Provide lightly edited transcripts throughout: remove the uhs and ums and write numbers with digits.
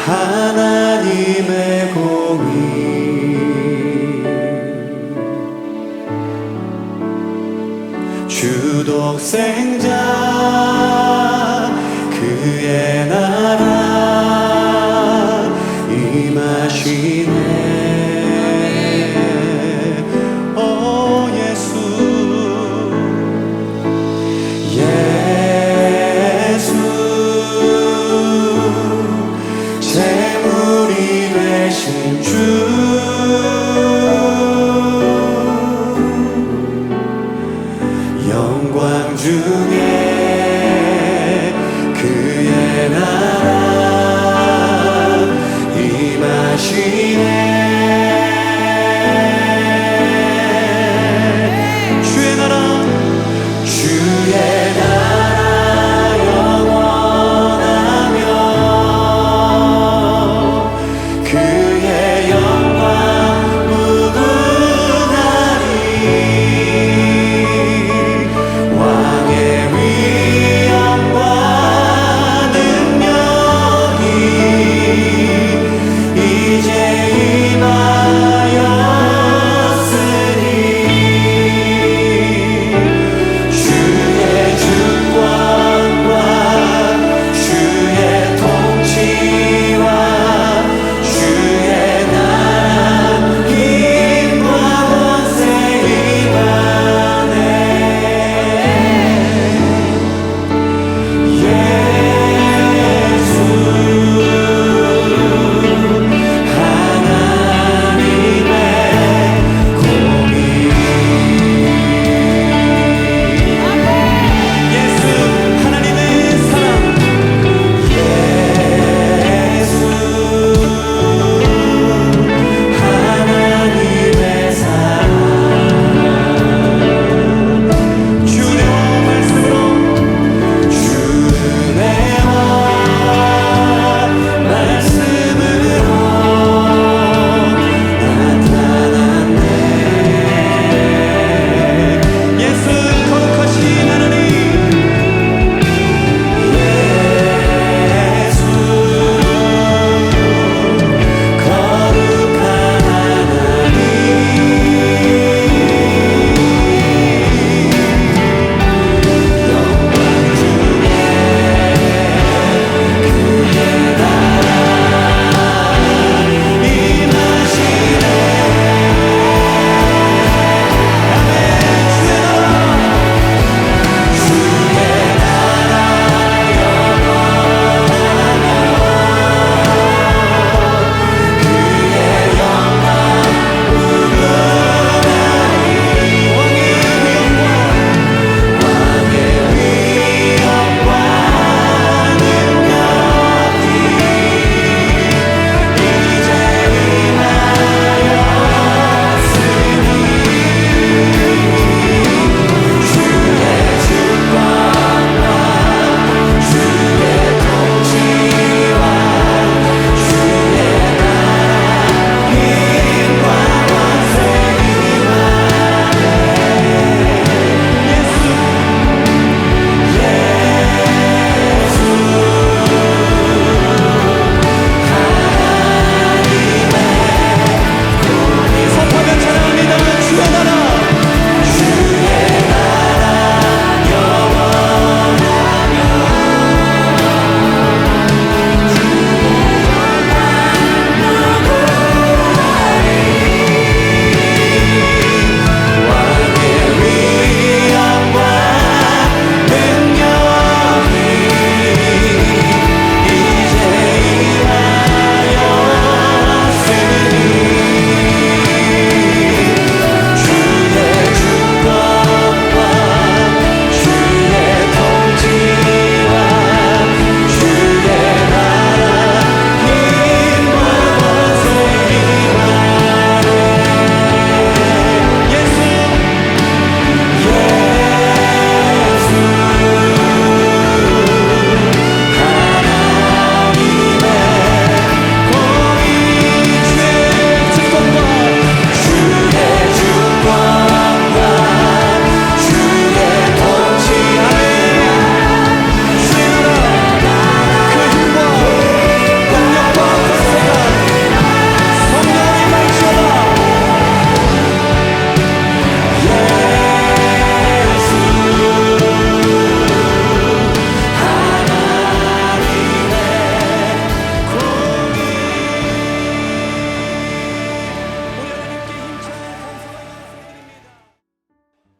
하나님의 공의 주 독생자 그의 나라 임하시네. 오 예수 예수 제물이 되신 주 영광 중에 그의 나라 임하시네. 주의 나라 주의 나라 영원하며 그의 영광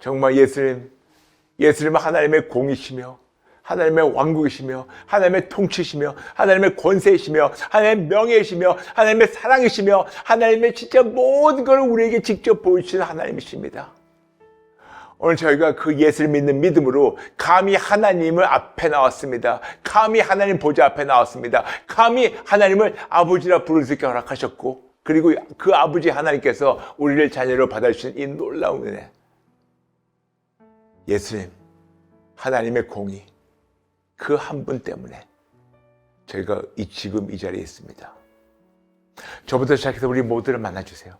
정말 예수님은 하나님의 공이시며 하나님의 왕국이시며 하나님의 통치시며 하나님의 권세이시며 하나님의 명예이시며 하나님의 사랑이시며 하나님의 진짜 모든 걸 우리에게 직접 보여주시는 하나님이십니다. 오늘 저희가 그 예수를 믿는 믿음으로 감히 하나님을 앞에 나왔습니다. 감히 하나님 보좌 앞에 나왔습니다. 감히 하나님을 아버지라 부를 수 있게 허락하셨고, 그리고 그 아버지 하나님께서 우리를 자녀로 받아주신 이 놀라운 은혜. 예수님, 하나님의 공의, 그 한 분 때문에 저희가 지금 이 자리에 있습니다. 저부터 시작해서 우리 모두를 만나주세요.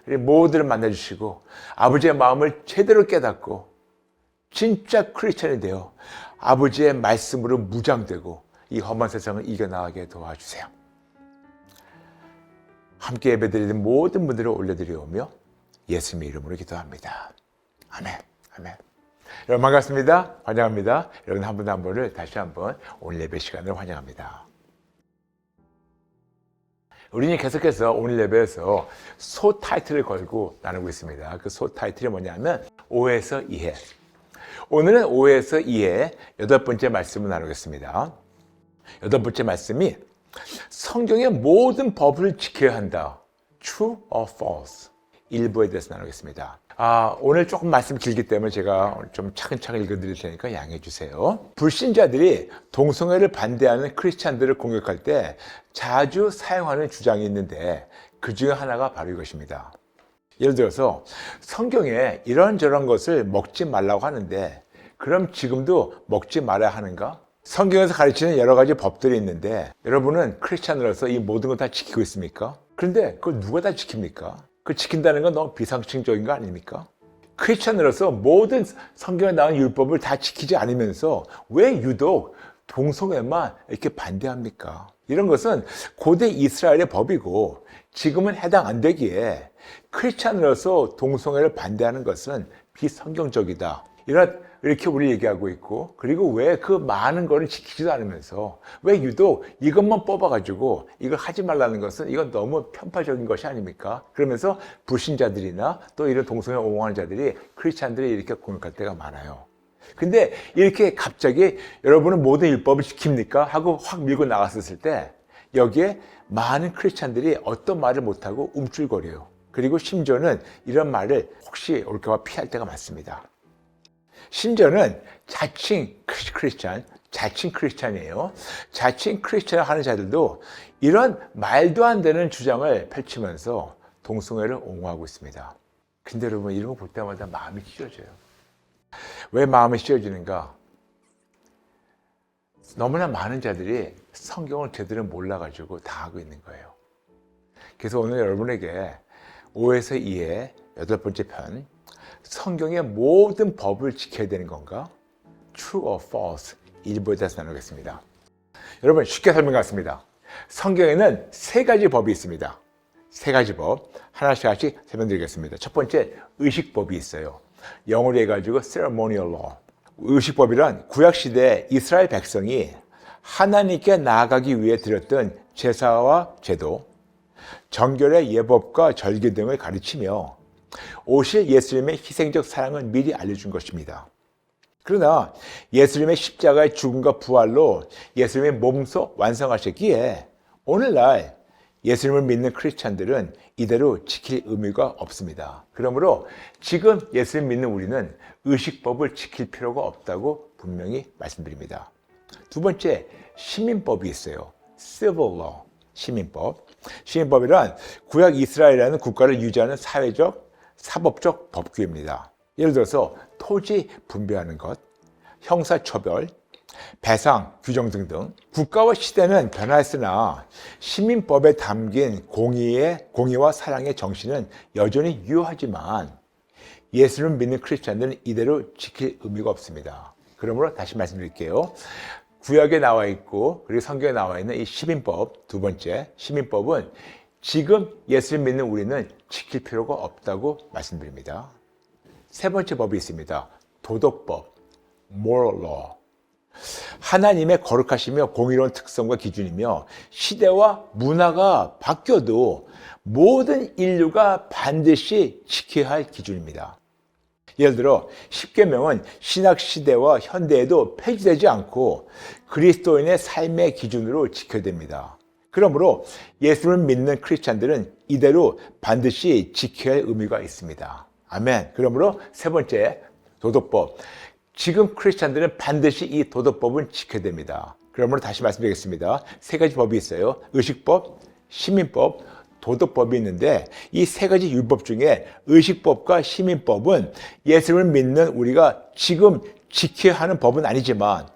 우리 모두를 만나주시고 아버지의 마음을 제대로 깨닫고 진짜 크리스천이 되어 아버지의 말씀으로 무장되고 이 험한 세상을 이겨나가게 도와주세요. 함께 예배드리는 모든 분들을 올려드리오며 예수님의 이름으로 기도합니다. 아멘. 아멘. 여러분 반갑습니다. 환영합니다. 여러분 한 분 한 분을 다시 한번 오늘 예배 시간을 환영합니다. 우리는 계속해서 오늘 예배에서 소 타이틀을 걸고 나누고 있습니다. 그 소 타이틀이 뭐냐면 5에서 2회. 오늘은 5에서 2회 8번째 말씀을 나누겠습니다. 8번째 말씀이 성경의 모든 법을 지켜야 한다. True or false? 일부에 대해서 나누겠습니다. 오늘 조금 말씀 길기 때문에 제가 좀 차근차근 읽어드릴 테니까 양해해 주세요. 불신자들이 동성애를 반대하는 크리스찬들을 공격할 때 자주 사용하는 주장이 있는데 그 중에 하나가 바로 이것입니다. 예를 들어서 성경에 이런저런 것을 먹지 말라고 하는데 그럼 지금도 먹지 말아야 하는가? 성경에서 가르치는 여러 가지 법들이 있는데 여러분은 크리스찬으로서 이 모든 걸 다 지키고 있습니까? 그런데 그걸 누가 다 지킵니까? 그 지킨다는 건 너무 비상식적인 거 아닙니까? 크리스찬으로서 모든 성경에 나온 율법을 다 지키지 않으면서 왜 유독 동성애만 이렇게 반대합니까? 이런 것은 고대 이스라엘의 법이고 지금은 해당 안 되기에 크리스찬으로서 동성애를 반대하는 것은 비성경적이다. 이렇게 우리 얘기하고 있고, 그리고 왜 그 많은 거를 지키지도 않으면서 왜 유독 이것만 뽑아가지고 이걸 하지 말라는 것은 이건 너무 편파적인 것이 아닙니까? 그러면서 불신자들이나 또 이런 동성애 옹호하는 자들이 크리스찬들이 이렇게 공격할 때가 많아요. 근데 이렇게 갑자기 여러분은 모든 율법을 지킵니까? 하고 확 밀고 나갔었을 때 여기에 많은 크리스찬들이 어떤 말을 못하고 움찔거려요. 그리고 심지어는 이런 말을 혹시 올까 봐 피할 때가 많습니다. 심지어는 자칭 크리스찬이에요. 자칭 크리스찬을 하는 자들도 이런 말도 안 되는 주장을 펼치면서 동성애를 옹호하고 있습니다. 근데 여러분 이런 거 볼 때마다 마음이 찢어져요. 왜 마음이 찢어지는가? 너무나 많은 자들이 성경을 제대로 몰라가지고 다 하고 있는 거예요. 그래서 오늘 여러분에게 5에서 2의 8번째 편, 성경의 모든 법을 지켜야 되는 건가? True or false? 일부에 대해서 나누겠습니다. 여러분 쉽게 설명하겠습니다. 성경에는 3가지 법이 있습니다. 3가지 법 하나씩 설명드리겠습니다. 첫 번째, 의식법이 있어요. 영어로 해가지고 ceremonial law. 의식법이란 구약시대 이스라엘 백성이 하나님께 나아가기 위해 드렸던 제사와 제도, 정결의 예법과 절기 등을 가르치며 오실 예수님의 희생적 사랑을 미리 알려준 것입니다. 그러나 예수님의 십자가의 죽음과 부활로 예수님의 몸소 완성하셨기에 오늘날 예수님을 믿는 크리스찬들은 이대로 지킬 의무가 없습니다. 그러므로 지금 예수님 믿는 우리는 의식법을 지킬 필요가 없다고 분명히 말씀드립니다. 두 번째, 시민법이 있어요. Civil Law, 시민법. 시민법이란 구약 이스라엘이라는 국가를 유지하는 사회적, 사법적 법규입니다. 예를 들어서 토지 분배하는 것, 형사처벌, 배상, 규정 등등. 국가와 시대는 변화했으나 시민법에 담긴 공의와 사랑의 정신은 여전히 유효하지만 예수를 믿는 크리스찬들은 이대로 지킬 의미가 없습니다. 그러므로 다시 말씀드릴게요. 구약에 나와 있고 그리고 성경에 나와 있는 이 시민법, 두 번째 시민법은 지금 예수를 믿는 우리는 지킬 필요가 없다고 말씀드립니다. 세 번째 법이 있습니다. 도덕법, moral law. 하나님의 거룩하시며 공의로운 특성과 기준이며 시대와 문화가 바뀌어도 모든 인류가 반드시 지켜야 할 기준입니다. 예를 들어 십계명은 신학 시대와 현대에도 폐지되지 않고 그리스도인의 삶의 기준으로 지켜야 됩니다. 그러므로 예수를 믿는 크리스찬들은 이대로 반드시 지켜야 할 의미가 있습니다. 아멘. 그러므로 세 번째, 도덕법. 지금 크리스찬들은 반드시 이 도덕법은 지켜야 됩니다. 그러므로 다시 말씀드리겠습니다. 세 가지 법이 있어요. 의식법, 시민법, 도덕법이 있는데 이 세 가지 율법 중에 의식법과 시민법은 예수를 믿는 우리가 지금 지켜야 하는 법은 아니지만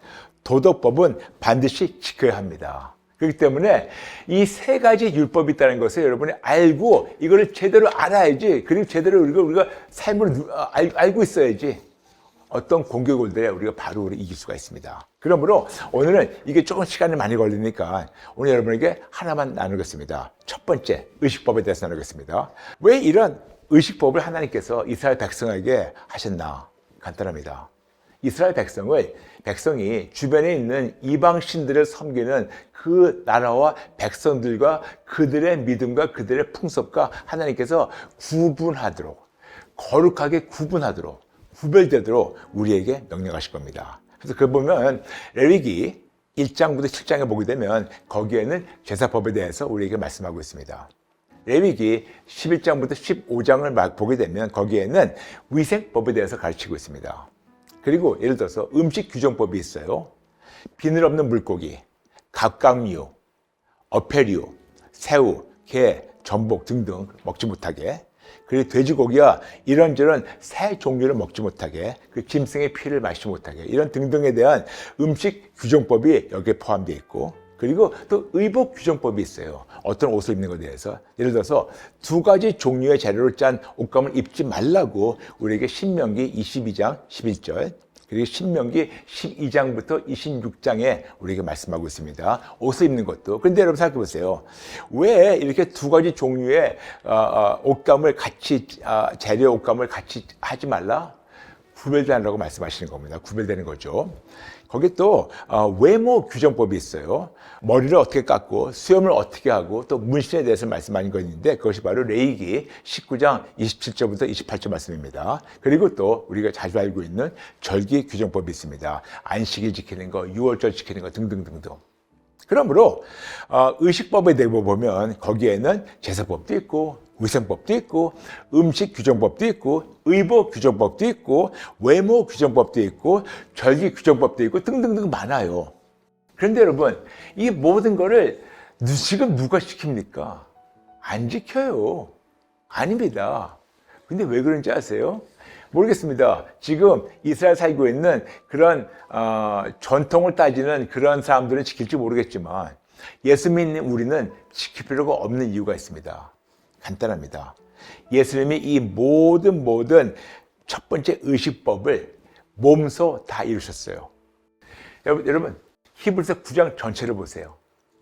도덕법은 반드시 지켜야 합니다. 그렇기 때문에 이 세 가지 율법이 있다는 것을 여러분이 알고 이거를 제대로 알아야지. 그리고 제대로 우리가 삶을 알고 있어야지. 어떤 공격을 내 우리가 바로 이길 수가 있습니다. 그러므로 오늘은 이게 조금 시간이 많이 걸리니까 오늘 여러분에게 하나만 나누겠습니다. 첫 번째, 의식법에 대해서 나누겠습니다. 왜 이런 의식법을 하나님께서 이스라엘 백성에게 하셨나? 간단합니다. 이스라엘 백성이 주변에 있는 이방 신들을 섬기는 그 나라와 백성들과 그들의 믿음과 그들의 풍습과 하나님께서 구분하도록, 거룩하게 구분하도록, 구별되도록 우리에게 명령하실 겁니다. 그래서 그 보면 레위기 1장부터 7장에 보게 되면 거기에는 제사법에 대해서 우리에게 말씀하고 있습니다. 레위기 11장부터 15장을 보게 되면 거기에는 위생법에 대해서 가르치고 있습니다. 그리고 예를 들어서 음식 규정법이 있어요. 비늘 없는 물고기, 갑각류, 어패류, 새우, 게, 전복 등등 먹지 못하게, 그리고 돼지고기와 이런저런 새 종류를 먹지 못하게, 그 짐승의 피를 마시지 못하게, 이런 등등에 대한 음식 규정법이 여기에 포함되어 있고, 그리고 또 의복 규정법이 있어요. 어떤 옷을 입는 것에 대해서. 예를 들어서 두 가지 종류의 재료를 짠 옷감을 입지 말라고 우리에게 신명기 22장 11절, 그리고 신명기 12장부터 26장에 우리에게 말씀하고 있습니다. 옷을 입는 것도. 그런데 여러분 생각해 보세요. 왜 이렇게 두 가지 종류의 옷감을 같이, 재료 옷감을 같이 하지 말라? 구별되라고 말씀하시는 겁니다. 구별되는 거죠. 거기 또 외모 규정법이 있어요. 머리를 어떻게 깎고 수염을 어떻게 하고 또 문신에 대해서 말씀하는 거 있는데 그것이 바로 레위기 19장 27절부터 28절 말씀입니다. 그리고 또 우리가 자주 알고 있는 절기 규정법이 있습니다. 안식일 지키는 거, 유월절 지키는 거 등등등등. 그러므로 의식법에 대해 보면 거기에는 제사법도 있고 위생법도 있고 음식 규정법도 있고 의복 규정법도 있고 외모 규정법도 있고 절기 규정법도 있고 등등등 많아요. 그런데 여러분 이 모든 거를 지금 누가 지킵니까? 안 지켜요. 아닙니다. 근데 왜 그런지 아세요? 모르겠습니다. 지금 이스라엘 살고 있는 그런 전통을 따지는 그런 사람들은 지킬지 모르겠지만 예수 믿는 우리는 지킬 필요가 없는 이유가 있습니다. 간단합니다. 예수님이 이 모든 첫 번째 의식법을 몸소 다 이루셨어요. 여러분 히브리서 9장 전체를 보세요.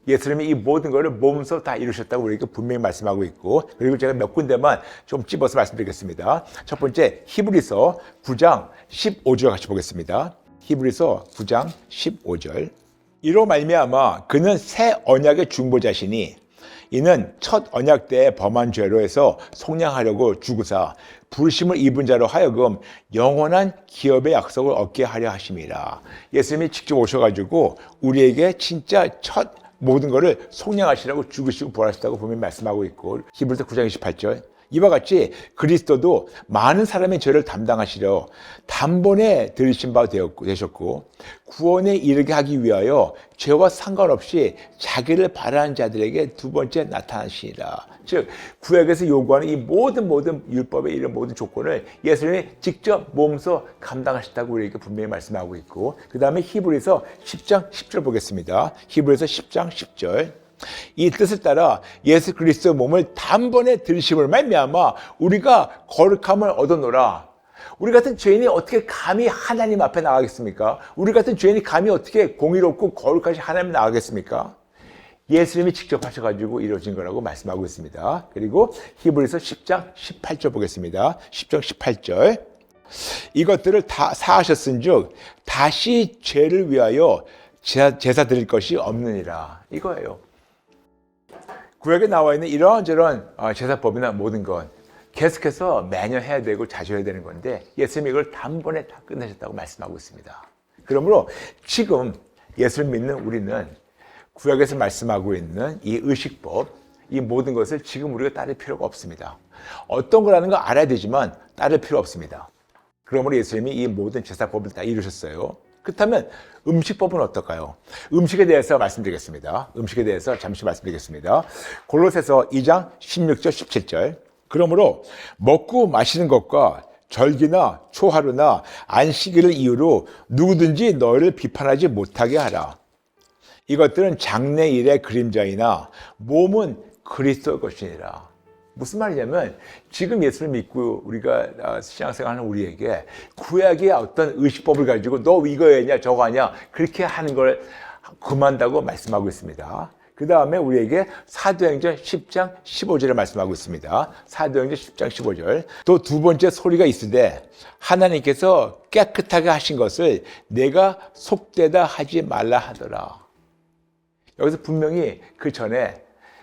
예수님이 이 모든 것을 몸소 다 이루셨다고 우리에게 분명히 말씀하고 있고, 그리고 제가 몇 군데만 좀 찝어서 말씀드리겠습니다. 첫 번째 히브리서 9장 15절 같이 보겠습니다. 히브리서 9장 15절. 이로 말미암아 그는 새 언약의 중보자시니 이는 첫 언약 때 범한 죄로 해서 속량하려고 죽으사 부르심을 입은 자로 하여금 영원한 기업의 약속을 얻게 하려 하심이라. 예수님이 직접 오셔가지고 우리에게 진짜 첫 모든 것을 속량하시라고 죽으시고 부활하셨다고 분명히 말씀하고 있고, 히브리서 9장 28절. 이와 같이 그리스도도 많은 사람의 죄를 담당하시려 단번에 들으신 바 되셨고 구원에 이르게 하기 위하여 죄와 상관없이 자기를 바라는 자들에게 두 번째 나타나시니라. 즉 구약에서 요구하는 이 모든 율법의 이런 모든 조건을 예수님이 직접 몸소 감당하셨다고 우리에게 분명히 말씀하고 있고, 그 다음에 히브리서 10장 10절 보겠습니다. 히브리서 10장 10절. 이 뜻을 따라 예수 그리스도의 몸을 단번에 들으심을 말미암아 우리가 거룩함을 얻어노라. 우리 같은 죄인이 어떻게 감히 하나님 앞에 나가겠습니까? 우리 같은 죄인이 감히 어떻게 공의롭고 거룩하신 하나님 나가겠습니까? 예수님이 직접 하셔가지고 이루어진 거라고 말씀하고 있습니다. 그리고 히브리서 10장 18절 보겠습니다. 10장 18절. 이것들을 다 사하셨은즉 다시 죄를 위하여 제사 드릴 것이 없느니라. 이거예요. 구약에 나와 있는 이러저런 제사법이나 모든 것, 계속해서 매년 해야 되고 자주 해야 되는 건데 예수님이 이걸 단번에 다 끝내셨다고 말씀하고 있습니다. 그러므로 지금 예수를 믿는 우리는 구약에서 말씀하고 있는 이 의식법, 이 모든 것을 지금 우리가 따를 필요가 없습니다. 어떤 거라는 거 알아야 되지만 따를 필요 없습니다. 그러므로 예수님이 이 모든 제사법을 다 이루셨어요. 그렇다면 음식법은 어떨까요? 음식에 대해서 말씀드리겠습니다. 음식에 대해서 잠시 말씀드리겠습니다. 골로새서 2장 16절 17절. 그러므로 먹고 마시는 것과 절기나 초하루나 안식일을 이유로 누구든지 너희를 비판하지 못하게 하라. 이것들은 장래일의 그림자이나 몸은 그리스도의 것이니라. 무슨 말이냐면 지금 예수를 믿고 우리가 신앙생활하는 우리에게 구약의 어떤 의식법을 가지고 너 이거 했냐 저거 하냐 그렇게 하는 걸 금한다고 말씀하고 있습니다. 그 다음에 우리에게 사도행전 10장 15절을 말씀하고 있습니다. 사도행전 10장 15절. 또 두 번째 소리가 있으되 하나님께서 깨끗하게 하신 것을 내가 속되다 하지 말라 하더라. 여기서 분명히 그 전에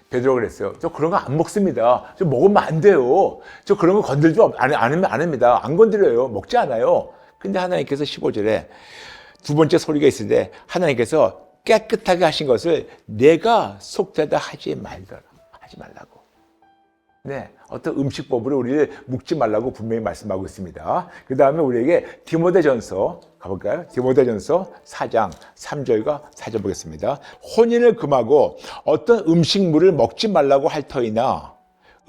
베드로가 그랬어요. 저 그런 거 안 먹습니다. 저 먹으면 안 돼요. 저 그런 거 건들지 안 합니다. 안 건드려요. 먹지 않아요. 근데 하나님께서 15절에 두 번째 소리가 있으되 하나님께서 깨끗하게 하신 것을 내가 속되다 하지 말라고. 네, 어떤 음식법으로 우리를 묵지 말라고 분명히 말씀하고 있습니다. 그 다음에 우리에게 디모데전서 가볼까요? 디모데전서 4장 3절과 4절 보겠습니다. 혼인을 금하고 어떤 음식물을 먹지 말라고 할 터이나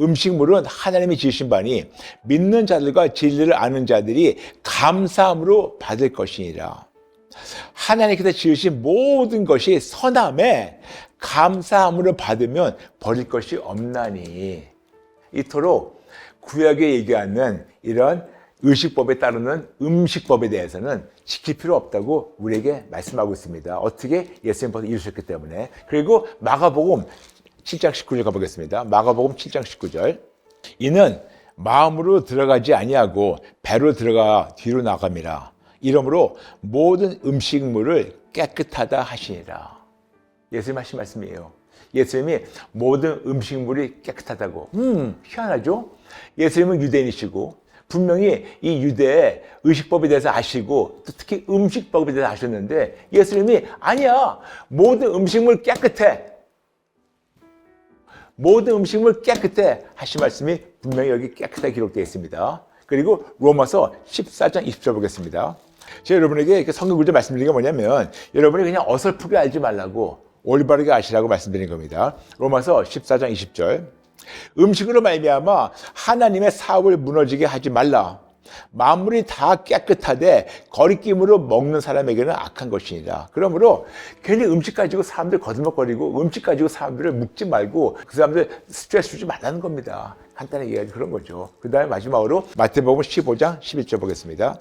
음식물은 하나님이 지으신 바니 믿는 자들과 진리를 아는 자들이 감사함으로 받을 것이니라. 하나님께서 지으신 모든 것이 선함에 감사함으로 받으면 버릴 것이 없나니. 이토록 구약에 얘기하는 이런 의식법에 따르는 음식법에 대해서는 지킬 필요 없다고 우리에게 말씀하고 있습니다. 어떻게? 예수님 벌써 이루셨기 때문에. 그리고 마가복음 7장 19절 가보겠습니다. 마가복음 7장 19절. 이는 마음으로 들어가지 아니하고 배로 들어가 뒤로 나감이라. 이러므로 모든 음식물을 깨끗하다 하시니라. 예수님 하신 말씀이에요. 예수님이 모든 음식물이 깨끗하다고. 희한하죠? 예수님은 유대인이시고 분명히 이 유대의 의식법에 대해서 아시고 또 특히 음식법에 대해서 아셨는데 예수님이 아니야. 모든 음식물 깨끗해. 모든 음식물 깨끗해 하신 말씀이 분명히 여기 깨끗하게 기록되어 있습니다. 그리고 로마서 14장 20절 보겠습니다. 제가 여러분에게 이렇게 성경 구절 말씀드린 게 뭐냐면 여러분이 그냥 어설프게 알지 말라고 올바르게 아시라고 말씀드린 겁니다. 로마서 14장 20절. 음식으로 말미암아 하나님의 사업을 무너지게 하지 말라. 만물이 다 깨끗하되 거리낌으로 먹는 사람에게는 악한 것이니라. 그러므로 괜히 음식 가지고 사람들 거들먹거리고 음식 가지고 사람들을 묵지 말고 그 사람들 스트레스 주지 말라는 겁니다. 간단하게 얘기하지 그런 거죠. 그 다음에 마지막으로 마태복음 15장 11절 보겠습니다.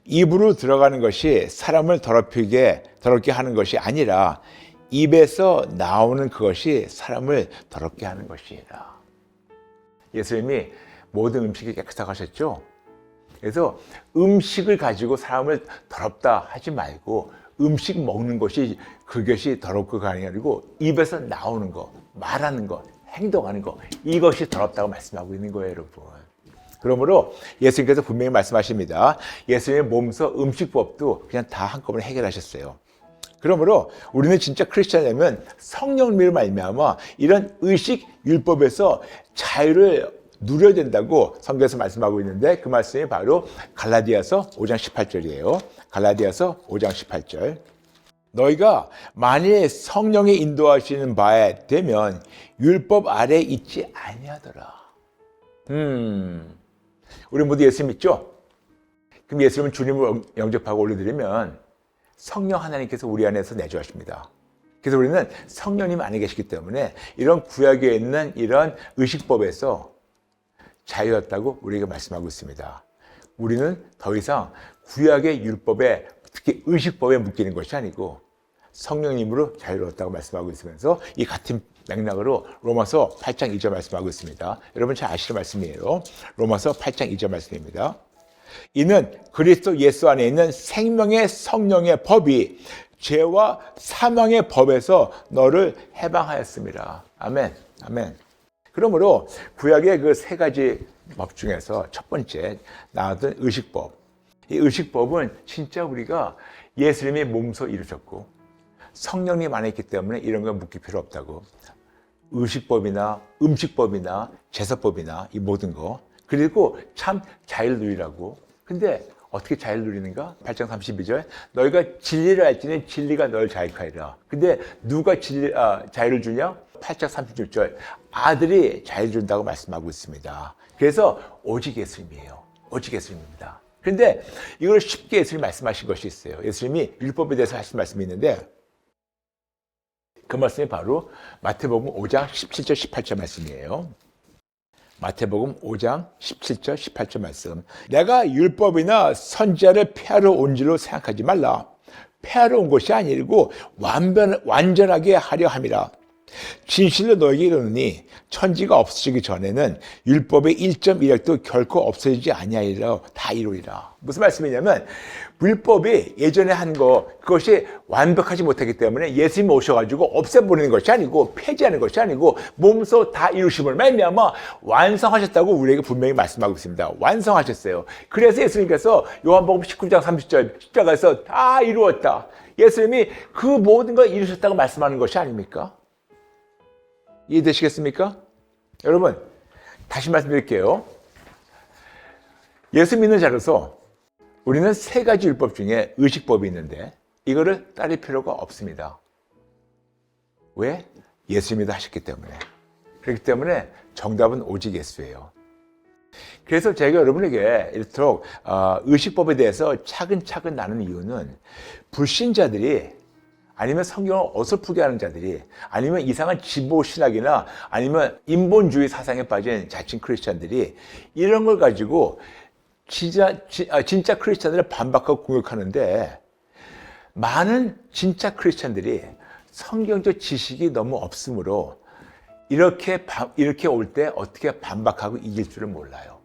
입으로 들어가는 것이 사람을 더럽게 하는 것이 아니라 입에서 나오는 그것이 사람을 더럽게 하는 것이라. 예수님이 모든 음식이 깨끗하게 하셨죠? 그래서 음식을 가지고 사람을 더럽다 하지 말고 음식 먹는 것이 그것이 더럽고 가는 게 아니고 입에서 나오는 거, 말하는 거, 행동하는 거 이것이 더럽다고 말씀하고 있는 거예요, 여러분. 그러므로 예수님께서 분명히 말씀하십니다. 예수님의 몸소 음식법도 그냥 다 한꺼번에 해결하셨어요. 그러므로 우리는 진짜 크리스찬이라면 성령님을 말미암아 이런 의식 율법에서 자유를 누려야 된다고 성경에서 말씀하고 있는데 그 말씀이 바로 갈라디아서 5장 18절이에요. 갈라디아서 5장 18절. 너희가 만일 성령의 인도하시는 바에 되면 율법 아래 있지 아니하더라. 우리 모두 예수 믿죠? 그럼 예수님은 주님을 영접하고 올려드리면 성령 하나님께서 우리 안에서 내주하십니다. 그래서 우리는 성령님 안에 계시기 때문에 이런 구약에 있는 이런 의식법에서 자유였다고 우리에게 말씀하고 있습니다. 우리는 더 이상 구약의 율법에 특히 의식법에 묶이는 것이 아니고 성령님으로 자유로웠다고 말씀하고 있으면서 이 같은 맥락으로 로마서 8장 2절 말씀하고 있습니다. 여러분 잘 아시는 말씀이에요. 로마서 8장 2절 말씀입니다. 이는 그리스도 예수 안에 있는 생명의 성령의 법이 죄와 사망의 법에서 너를 해방하였습니다. 아멘. 아멘. 그러므로 구약의 그 세 가지 법 중에서 첫 번째 나왔던 의식법. 이 의식법은 진짜 우리가 예수님이 몸소 이루셨고 성령님 안에 있기 때문에 이런 거 묻기 필요 없다고. 의식법이나 음식법이나 제사법이나 이 모든 거. 그리고 참 자유를 누리라고. 근데 어떻게 자유를 누리는가? 8장 32절. 너희가 진리를 알지는 진리가 너를 자유하리라. 근데 누가 자유를 주냐? 8장 36절. 아들이 자유를 준다고 말씀하고 있습니다. 그래서 오직 예수님이에요. 오직 예수님입니다. 그런데 이걸 쉽게 예수님이 말씀하신 것이 있어요. 예수님이 율법에 대해서 하신 말씀이 있는데 그 말씀이 바로 마태복음 5장 17절 18절 말씀이에요. 마태복음 5장 17절 18절 말씀. 내가 율법이나 선지자를 폐하러 온 줄로 생각하지 말라. 폐하러 온 것이 아니고 완전하게 하려 함이라. 진실로 너에게 이르노니 천지가 없어지기 전에는 율법의 1.1획도 결코 없어지지 아니하리라 다 이루리라. 무슨 말씀이냐면 율법이 예전에 한 거 그것이 완벽하지 못하기 때문에 예수님이 오셔가지고 없애버리는 것이 아니고 폐지하는 것이 아니고 몸소 다 이루심을 말미암아 완성하셨다고 우리에게 분명히 말씀하고 있습니다. 완성하셨어요. 그래서 예수님께서 요한복음 19장 30절 십자가에서 다 이루었다. 예수님이 그 모든 걸 이루셨다고 말씀하는 것이 아닙니까? 이해되시겠습니까? 여러분, 다시 말씀드릴게요. 예수 믿는 자로서 우리는 세 가지 율법 중에 의식법이 있는데 이거를 따를 필요가 없습니다. 왜? 예수님이 다 하셨기 때문에. 그렇기 때문에 정답은 오직 예수예요. 그래서 제가 여러분에게 이렇도록 의식법에 대해서 차근차근 나누는 이유는 불신자들이 아니면 성경을 어설프게 하는 자들이 아니면 이상한 진보 신학이나 아니면 인본주의 사상에 빠진 자칭 크리스찬들이 이런 걸 가지고 진짜 크리스찬들을 반박하고 공격하는데 많은 진짜 크리스찬들이 성경적 지식이 너무 없으므로 이렇게 올 때 어떻게 반박하고 이길 줄을 몰라요.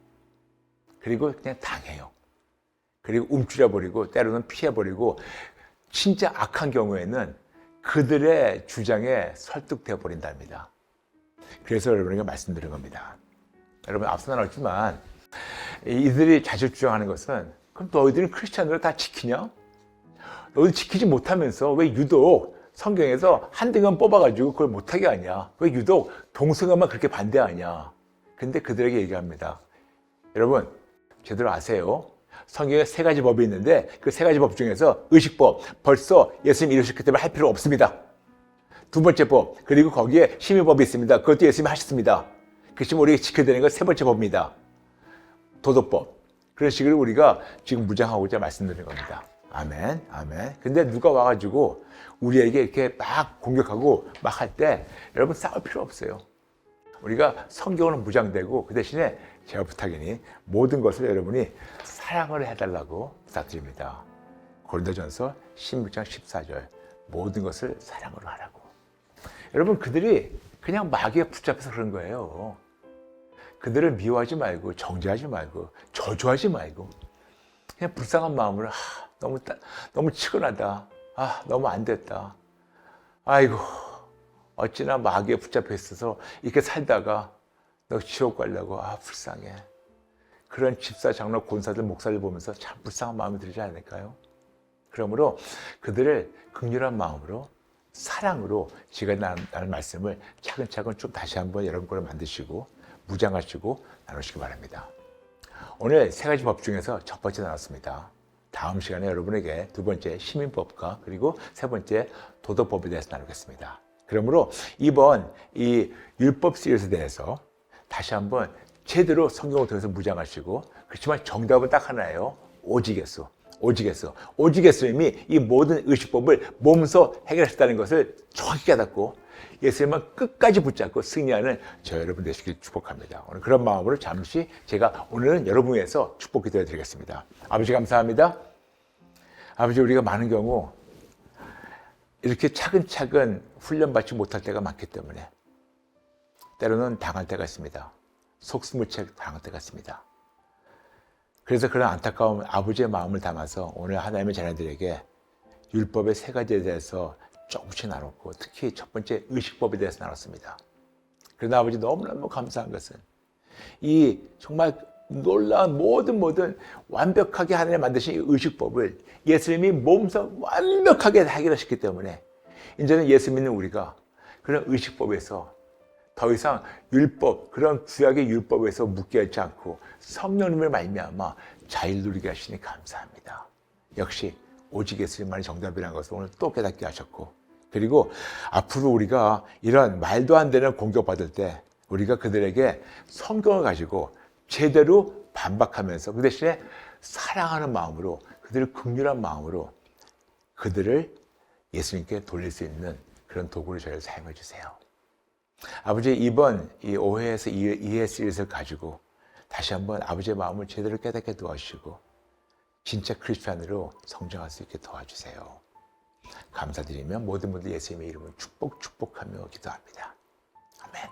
그리고 그냥 당해요. 그리고 움츠려버리고 때로는 피해버리고 진짜 악한 경우에는 그들의 주장에 설득되어 버린답니다. 그래서 여러분에게 말씀드린 겁니다. 여러분 앞서 나눴지만 이들이 자주 주장하는 것은 그럼 너희들은 크리스찬으로 다 지키냐? 너희들 지키지 못하면서 왜 유독 성경에서 한두 명 뽑아가지고 그걸 못하게 하냐? 왜 유독 동성애만 그렇게 반대하냐? 근데 그들에게 얘기합니다. 여러분 제대로 아세요? 성경에 세 가지 법이 있는데 그 세 가지 법 중에서 의식법 벌써 예수님이 이루셨기 때문에 할 필요 없습니다. 두 번째 법 그리고 거기에 심의법이 있습니다. 그것도 예수님이 하셨습니다. 그것이 우리가 지켜야 되는 건 세 번째 법입니다. 도덕법. 그런 식으로 우리가 지금 무장하고자 말씀드리는 겁니다. 아멘, 아멘. 근데 누가 와가지고 우리에게 이렇게 막 공격하고 막 할 때 여러분 싸울 필요 없어요. 우리가 성경으로 무장되고 그 대신에 제가 부탁이니 모든 것을 여러분이 사랑을 해달라고 부탁드립니다. 고린도전서 16장 14절 모든 것을 사랑으로 하라고. 여러분 그들이 그냥 마귀에 붙잡혀서 그런 거예요. 그들을 미워하지 말고 정죄하지 말고 저주하지 말고 그냥 불쌍한 마음으로 너무 치근하다. 너무 안 됐다. 아이고 어찌나 마귀에 붙잡혀 있어서 이렇게 살다가 너 지옥 가려고 불쌍해. 그런 집사, 장로, 권사들, 목사들 보면서 참 불쌍한 마음이 들지 않을까요? 그러므로 그들을 긍휼한 마음으로 사랑으로 제가 나눈 말씀을 차근차근 좀 다시 한번 여러분 거를 만드시고 무장하시고 나누시기 바랍니다. 오늘 세 가지 법 중에서 첫 번째 나눴습니다. 다음 시간에 여러분에게 두 번째 시민법과 그리고 세 번째 도덕법에 대해서 나누겠습니다. 그러므로 이번 이 율법 시리즈에 대해서 다시 한번 제대로 성경을 통해서 무장하시고 그렇지만 정답은 딱 하나예요. 오직 예수. 오직 예수. 오직 예수님이 이 모든 의식법을 몸소 해결하셨다는 것을 정확히 깨닫고 예수님만 끝까지 붙잡고 승리하는 저 여러분 되시길 축복합니다. 오늘 그런 마음으로 잠시 제가 오늘은 여러분 위해서 축복 기도해 드리겠습니다. 아버지 감사합니다. 아버지 우리가 많은 경우 이렇게 차근차근 훈련받지 못할 때가 많기 때문에 때로는 당할 때가 있습니다. 속수무책 당할 때가 있습니다. 그래서 그런 안타까운 아버지의 마음을 담아서 오늘 하나님의 자녀들에게 율법의 세 가지에 대해서 조금씩 나눴고 특히 첫 번째 의식법에 대해서 나눴습니다. 그러나 아버지 너무너무 감사한 것은 이 정말 놀라운 모든 완벽하게 하나님 만드신 이 의식법을 예수님이 몸소 완벽하게 해결하셨기 때문에 이제는 예수 믿는 우리가 그런 의식법에서 더 이상 율법, 그런 구약의 율법에서 묶여 있지 않고 성령님을 말미암아 자유를 누리게 하시니 감사합니다. 역시 오직 예수님만이 정답이라는 것을 오늘 또 깨닫게 하셨고, 그리고 앞으로 우리가 이런 말도 안 되는 공격받을 때 우리가 그들에게 성경을 가지고 제대로 반박하면서 그 대신에 사랑하는 마음으로, 그들을 긍휼한 마음으로 그들을 예수님께 돌릴 수 있는 그런 도구를 저희를 사용해 주세요. 아버지, 이번 이 오해에서 ES를 가지고 다시 한번 아버지의 마음을 제대로 깨닫게 도와주시고 진짜 크리스찬으로 성장할 수 있게 도와주세요. 감사드리며 모든 분들 예수님의 이름을 축복하며 기도합니다. 아멘.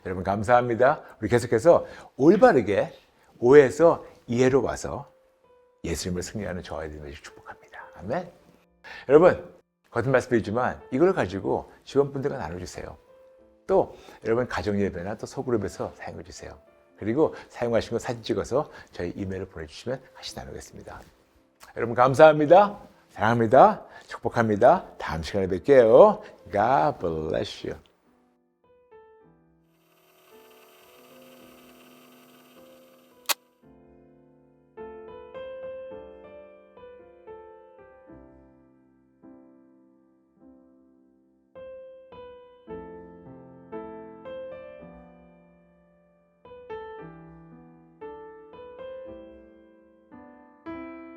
여러분 감사합니다. 우리 계속해서 올바르게 오해에서 이해로 와서 예수님을 승리하는 저와 되시길 축복합니다. 아멘. 여러분, 거듭 말씀드리지만 이걸 가지고 지원분들과 나눠주세요. 또 여러분 가정예배나 또 소그룹에서 사용해주세요. 그리고 사용하신 거 사진 찍어서 저희 이메일을 보내주시면 같이 나누겠습니다. 여러분 감사합니다. 사랑합니다. 축복합니다. 다음 시간에 뵐게요. God bless you.